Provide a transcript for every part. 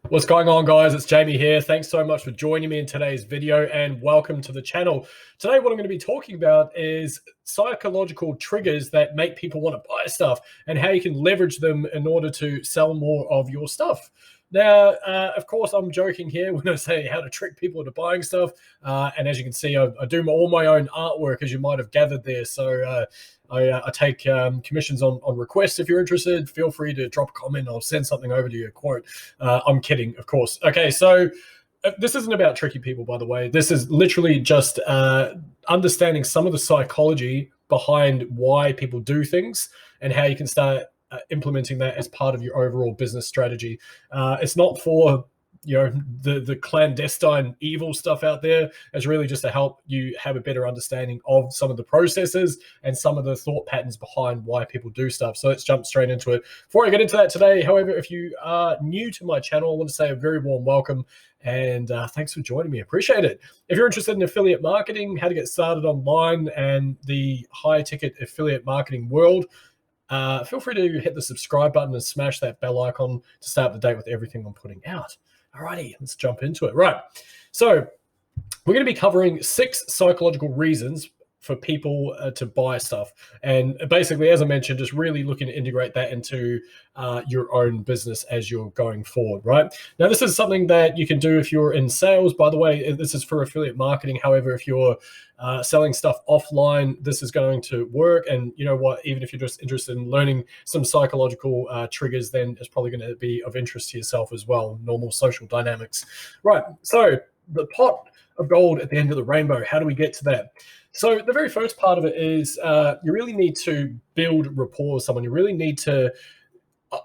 What's going on, guys? It's Jamie here. Thanks so much for joining me in today's video and welcome to the channel. Today, what I'm going to be talking about is psychological triggers that make people want to buy stuff and how you can leverage them in order to sell more of your stuff. Now, of course, I'm joking here when I say how to trick people into buying stuff. And as you can see, I do all my own artwork, as you might have gathered there. So I take commissions on request. If you're interested, feel free to drop a comment. I'll send something over to you, a quote. I'm kidding, of course. Okay, so this isn't about tricky people, by the way. This is literally just understanding some of the psychology behind why people do things and how you can start implementing that as part of your overall business strategy. It's not for the clandestine evil stuff out there. It's really just to help you have a better understanding of some of the processes and some of the thought patterns behind why people do stuff. So let's jump straight into it. Before I get into that today, however, if you are new to my channel, I want to say a very warm welcome and thanks for joining me. Appreciate it. If you're interested in affiliate marketing, how to get started online, and the high ticket affiliate marketing world, feel free to hit the subscribe button and smash that bell icon to stay up to date with everything I'm putting out. Alrighty, let's jump into it. Right. So we're going to be covering 6 psychological reasons for people to buy stuff. And basically, as I mentioned, just really looking to integrate that into your own business as you're going forward, right? Now, this is something that you can do if you're in sales. By the way, this is for affiliate marketing. However, if you're selling stuff offline, this is going to work. And you know what? Even if you're just interested in learning some psychological triggers, then it's probably going to be of interest to yourself as well. Normal social dynamics. Right. So the pot of gold at the end of the rainbow, how do we get to that? So the very first part of it is you really need to build rapport with someone. You really need to,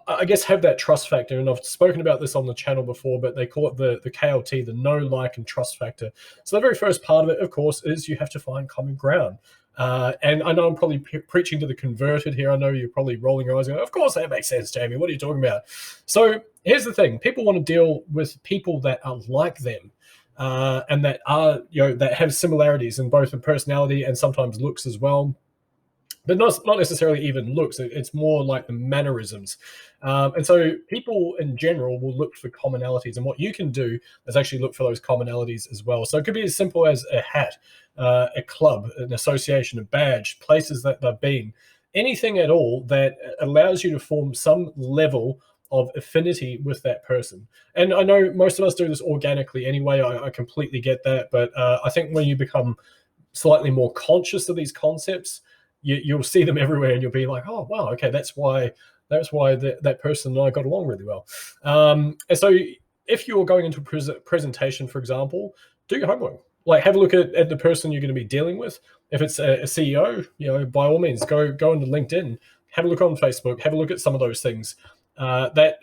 I guess, have that trust factor. And I've spoken about this on the channel before, but they call it the KLT, the know, like, and trust factor. So the very first part of it, of course, is you have to find common ground. And I know I'm probably preaching to the converted here. I know you're probably rolling your eyes going, of course that makes sense, Jamie. What are you talking about? So here's the thing. People want to deal with people that are like them. And that are, that have similarities in both the personality and sometimes looks as well, but not necessarily even looks. It's more like the mannerisms. And so people in general will look for commonalities, and what you can do is actually look for those commonalities as well. So it could be as simple as a hat, a club, an association, a badge, places that they've been, anything at all that allows you to form some level of affinity with that person. And I know most of us do this organically anyway. I completely get that. But I think when you become slightly more conscious of these concepts, you'll see them everywhere and you'll be like, oh, wow, okay, that's why that person and I got along really well. And so if you're going into a presentation, for example, do your homework. Like, have a look at the person you're going to be dealing with. If it's a CEO, by all means, go into LinkedIn, have a look on Facebook, have a look at some of those things. That,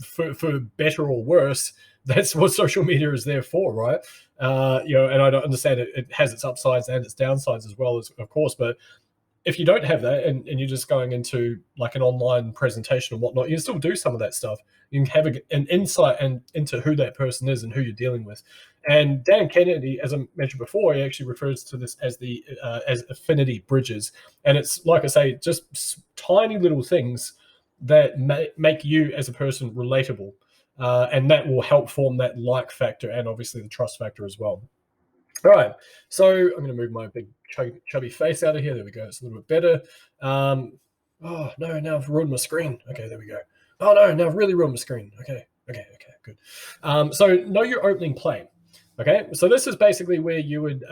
for better or worse, that's what social media is there for, right? And I don't understand it has its upsides and its downsides as well, as of course. But if you don't have that and you're just going into like an online presentation and whatnot, you can still do some of that stuff. You can have an insight into who that person is and who you're dealing with. And Dan Kennedy, as I mentioned before, he actually refers to this as as affinity bridges. And it's, like I say, just tiny little things that make you as a person relatable, and that will help form that like factor and obviously the trust factor as well. All right, so I'm going to move my big chubby face out of here. There we go. It's a little bit better. Oh no, now I've ruined my screen. Okay, there we go. Oh no, now I've really ruined my screen. Okay, good. So know your opening play. Okay, so this is basically where you would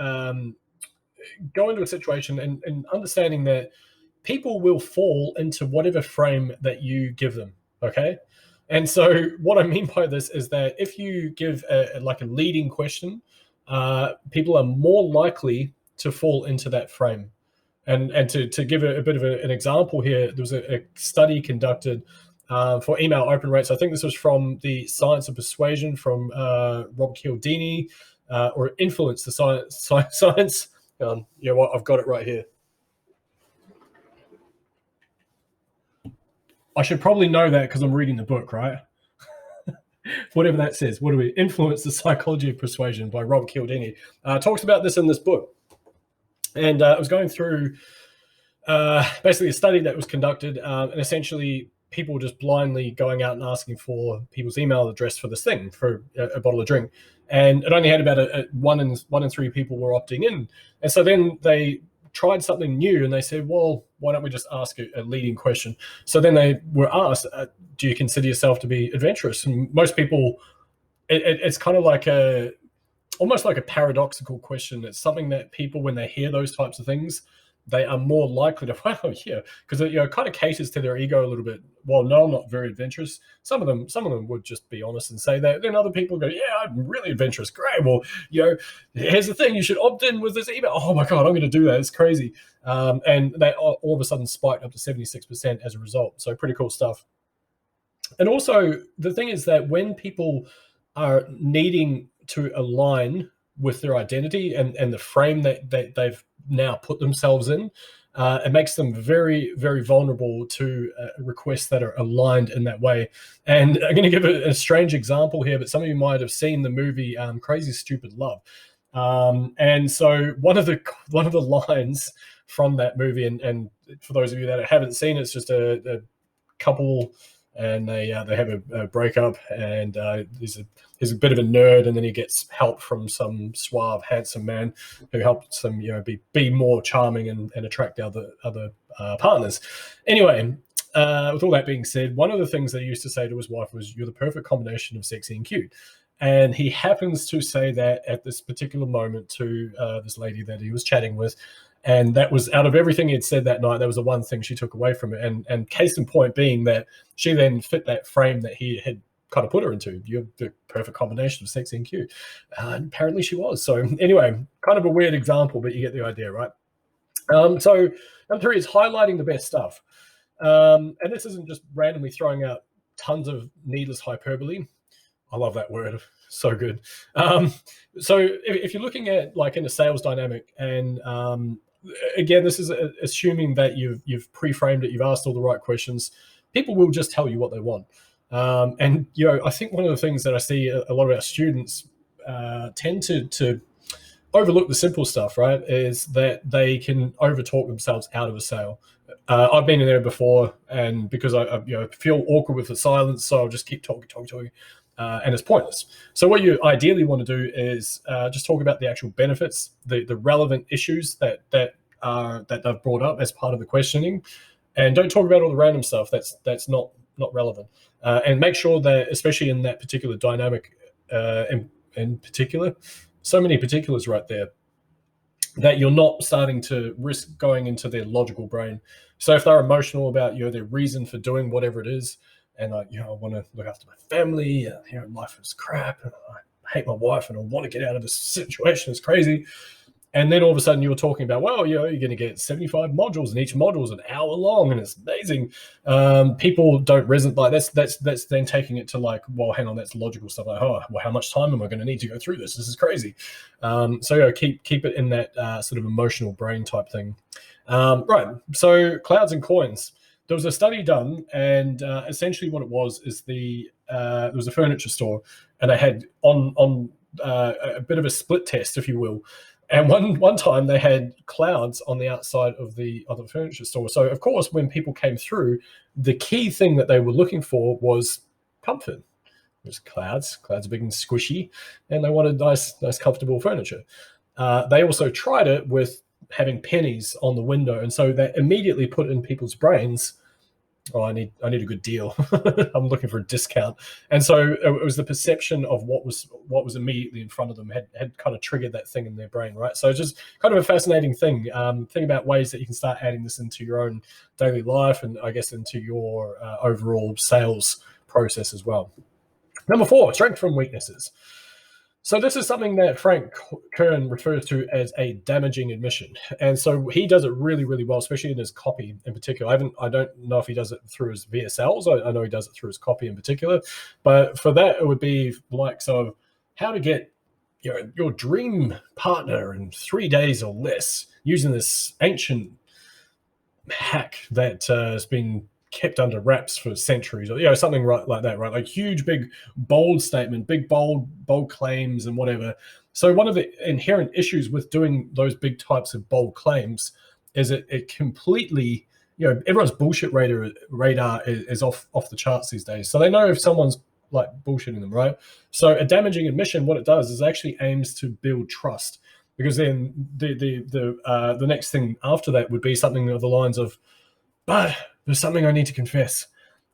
go into a situation and understanding that people will fall into whatever frame that you give them, okay? And so what I mean by this is that if you give a leading question, people are more likely to fall into that frame. And to give a bit of an example here, there was a study conducted for email open rates. I think this was from the Science of Persuasion from Rob Cialdini, or Influence the Science. You know what? I've got it right here. I should probably know that because I'm reading the book, right? Whatever that says. What do we? Influence the Psychology of Persuasion by Rob Cialdini. Talks about this in this book. And I was going through basically a study that was conducted, and essentially people just blindly going out and asking for people's email address for this thing, for a bottle of drink. And it only had about one in three people were opting in. And so then they tried something new and they said, well, why don't we just ask a leading question? So then they were asked, do you consider yourself to be adventurous? And most people, it's kind of like almost like a paradoxical question. It's something that people, when they hear those types of things, they are more likely to, wow, yeah, because it kind of caters to their ego a little bit. Well, no, I'm not very adventurous. Some of them would just be honest and say that. Then other people go, yeah, I'm really adventurous. Great. Well, here's the thing: you should opt in with this email. Oh my god, I'm going to do that. It's crazy. And they all of a sudden spiked up to 76% as a result. So pretty cool stuff. And also, the thing is that when people are needing to align with their identity and the frame that they've now put themselves in, it makes them very, very vulnerable to requests that are aligned in that way. And I'm going to give a strange example here, but some of you might have seen the movie Crazy Stupid Love. And so one of the lines from that movie, and for those of you that haven't seen it, it's just a couple, and they have a breakup, and he's a bit of a nerd, and then he gets help from some suave, handsome man who helps him, be more charming and attract the other partners. Anyway, with all that being said, one of the things that he used to say to his wife was, "You're the perfect combination of sexy and cute." And he happens to say that at this particular moment to this lady that he was chatting with. And that was, out of everything he had said that night, that was the one thing she took away from it. And case in point being that she then fit that frame that he had kind of put her into. You're the perfect combination of sexy and cute. And apparently she was. So anyway, kind of a weird example, but you get the idea, right? So number 3 is highlighting the best stuff. And this isn't just randomly throwing out tons of needless hyperbole. I love that word. So good. So if you're looking at like in a sales dynamic, and again, this is assuming that you've pre-framed it, you've asked all the right questions, people will just tell you what they want. And I think one of the things that I see a lot of our students tend to overlook the simple stuff, right, is that they can overtalk themselves out of a sale. I've been in there before, and because I feel awkward with the silence, so I'll just keep talking. And it's pointless. So what you ideally want to do is just talk about the actual benefits, the relevant issues that they've brought up as part of the questioning, and don't talk about all the random stuff that's not relevant. And make sure that, especially in that particular dynamic, in particular, so many particulars right there, that you're not starting to risk going into their logical brain. So if they're emotional about their reason for doing whatever it is, and I want to look after my family, life is crap, and I hate my wife, and I want to get out of this situation, it's crazy. And then all of a sudden you're talking about, well, you're going to get 75 modules, and each module is an hour long, and it's amazing. People don't resonate. Like that's then taking it to like, well, hang on, that's logical stuff. Like, oh, well, how much time am I going to need to go through this? This is crazy. So keep it in that sort of emotional brain type thing. Right. So clouds and coins. There was a study done, and essentially what it was is there was a furniture store, and they had on a bit of a split test, if you will. And one time they had clouds on the outside of the furniture store. So of course, when people came through, the key thing that they were looking for was comfort. It was clouds. Clouds are big and squishy, and they wanted nice, comfortable furniture. They also tried it with having pennies on the window, and so that immediately put in people's brains, oh, I need a good deal. I'm looking for a discount. And so it was the perception of what was immediately in front of them had kind of triggered that thing in their brain, right? So it's just kind of a fascinating thing. Think about ways that you can start adding this into your own daily life, and I guess into your overall sales process as well. Number 4, strength from weaknesses. So this is something that Frank Kern refers to as a damaging admission. And so he does it really, really well, especially in his copy in particular. I don't know if he does it through his VSLs. I know he does it through his copy in particular. But for that, it would be like, so how to get your dream partner in 3 days or less, using this ancient hack that has been kept under wraps for centuries, or something right like that, right? Like huge, big, bold statement, big, bold claims and whatever. So one of the inherent issues with doing those big types of bold claims is it completely, everyone's bullshit radar is off the charts these days. So they know if someone's like bullshitting them, right? So a damaging admission, what it does is actually aims to build trust, because then the next thing after that would be something of the lines of, but there's something I need to confess.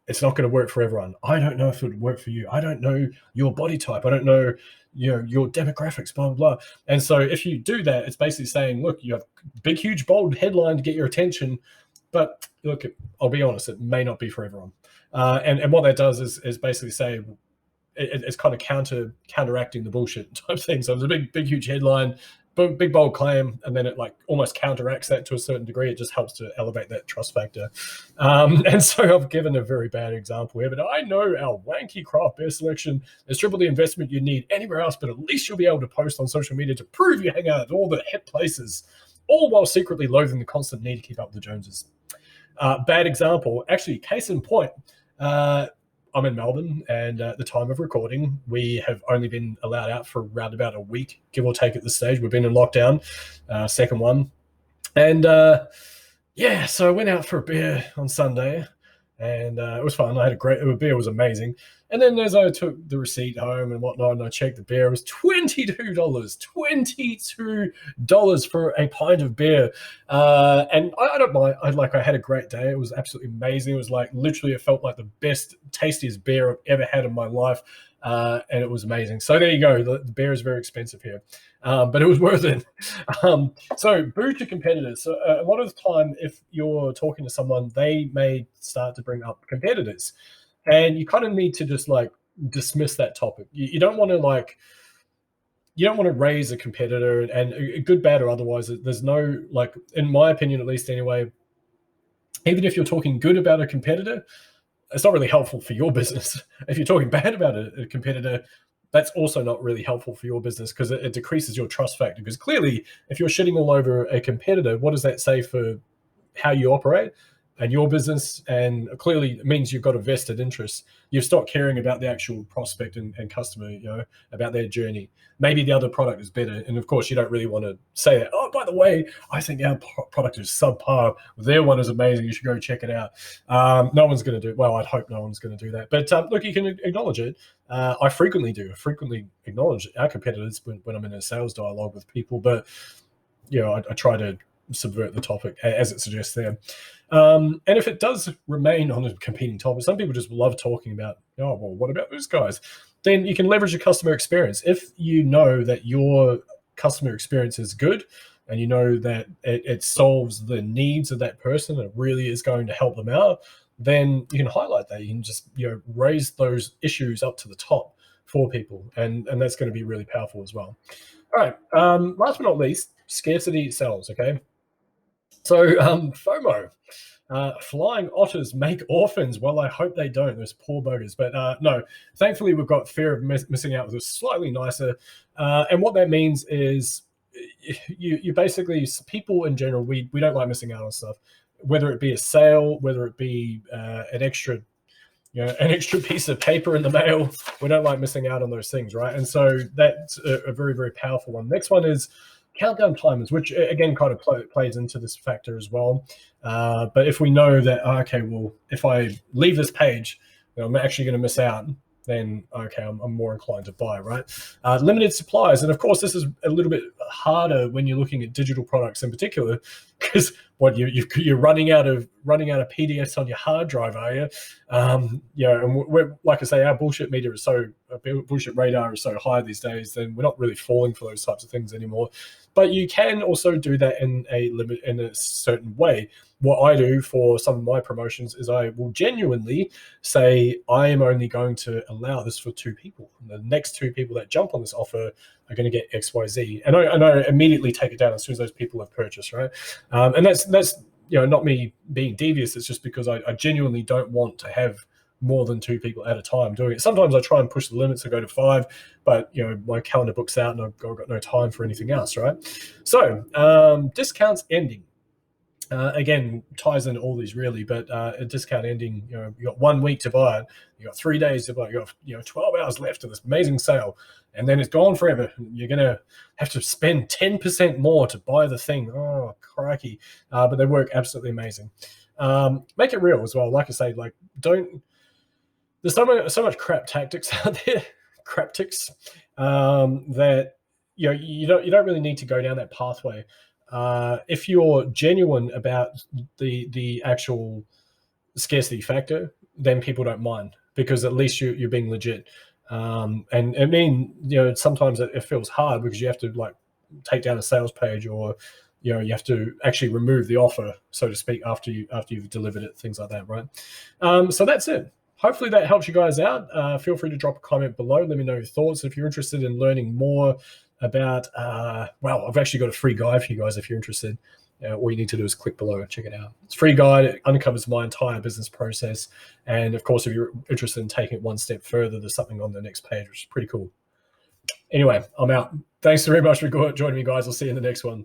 It's not going to work for everyone. I don't know if it would work for you. I don't know your body type. I don't know, your demographics, blah, blah, blah. And so if you do that, it's basically saying, look, you have big, huge, bold headline to get your attention, but look, I'll be honest, it may not be for everyone. And what that does is basically say, it's kind of counteracting the bullshit type thing. So it's a big, huge headline, big bold claim, and then it like almost counteracts that to a certain degree. It just helps to elevate that trust factor. And so I've given a very bad example here, but I know our wanky craft beer selection is triple the investment you need anywhere else, but at least you'll be able to post on social media to prove you hang out at all the hip places, all while secretly loathing the constant need to keep up with the Joneses. Bad example, actually, case in point, I'm in Melbourne, and at the time of recording, we have only been allowed out for around about a week, give or take at this stage. We've been in lockdown, second one. And so I went out for a beer on Sunday, and it was fun. I had the beer was amazing. And then as I took the receipt home and whatnot, and I checked the beer, it was $22. $22 for a pint of beer. And I don't mind. I had a great day. It was absolutely amazing. It was like literally, it felt like the best, tastiest beer I've ever had in my life. And it was amazing. So there you go. The beer is very expensive here, but it was worth it. So boo to competitors. So a lot of the time, if you're talking to someone, they may start to bring up competitors, and you kind of need to just like dismiss that topic. You don't want to raise a competitor, and good, bad, or otherwise. There's no, like, in my opinion, at least anyway, even if you're talking good about a competitor, it's not really helpful for your business. If you're talking bad about a competitor, that's also not really helpful for your business, because it decreases your trust factor. Because clearly, if you're shitting all over a competitor, what does that say for how you operate and your business? And clearly it means you've got a vested interest. You've stopped caring about the actual prospect and customer, about their journey. Maybe the other product is better. And of course, you don't really want to say that, oh, by the way, I think our product is subpar. Their one is amazing. You should go check it out. No one's going to do, well, I'd hope no one's going to do that. But look, you can acknowledge it. I frequently do. I frequently acknowledge our competitors when I'm in a sales dialogue with people. But, I try to subvert the topic as it suggests there. And if it does remain on a competing topic, some people just love talking about, oh, well, what about those guys? Then you can leverage your customer experience. If you know that your customer experience is good, and you know that it solves the needs of that person, and it really is going to help them out, then you can highlight that. You can just raise those issues up to the top for people, and that's going to be really powerful as well. All right, last but not least, scarcity sells. Okay, so FOMO. Flying otters make orphans. Well, I hope they don't. Those poor buggers. But no, thankfully we've got fear of missing out, which is slightly nicer. And what that means is you basically, people in general, we don't like missing out on stuff, whether it be a sale, whether it be an extra piece of paper in the mail. We don't like missing out on those things, right? And so that's a very, very powerful one. Next one is countdown timers, which again kind of plays into this factor as well. But if we know that, okay, well, if I leave this page, I'm actually going to miss out, then okay, I'm more inclined to buy, right? Limited supplies, and of course, this is a little bit harder when you're looking at digital products in particular, because you're running out of PDFs on your hard drive, are you? And we're, like I say, our bullshit radar is so high these days. Then we're not really falling for those types of things anymore. But you can also do that in a certain way. What I do for some of my promotions is I will genuinely say, I am only going to allow this for 2 people. And the next 2 people that jump on this offer are going to get XYZ. And I immediately take it down as soon as those people have purchased, right? And that's not me being devious. It's just because I genuinely don't want to have more than 2 people at a time doing it. Sometimes I try and push the limits and go to 5, but my calendar book's out and I've got no time for anything else, right? So discounts ending. Again, ties into all these really, but a discount ending, you got 1 week to buy it, you got 3 days to buy it, you got 12 hours left of this amazing sale, and then it's gone forever. You're going to have to spend 10% more to buy the thing. Oh, crikey. But they work absolutely amazing. Make it real as well. Like I say, like don't. There's so much crap tactics out there, craptics, that you don't really need to go down that pathway. If you're genuine about the actual scarcity factor, then people don't mind because at least you're being legit. And I mean, sometimes it feels hard because you have to like take down a sales page, or you have to actually remove the offer, so to speak, after you've delivered it, things like that, right? So that's it. Hopefully that helps you guys out. Feel free to drop a comment below. Let me know your thoughts. If you're interested in learning more about, well, I've actually got a free guide for you guys if you're interested. All you need to do is click below and check it out. It's a free guide. It uncovers my entire business process. And of course, if you're interested in taking it one step further, there's something on the next page, which is pretty cool. Anyway, I'm out. Thanks very much for joining me, guys. I'll see you in the next one.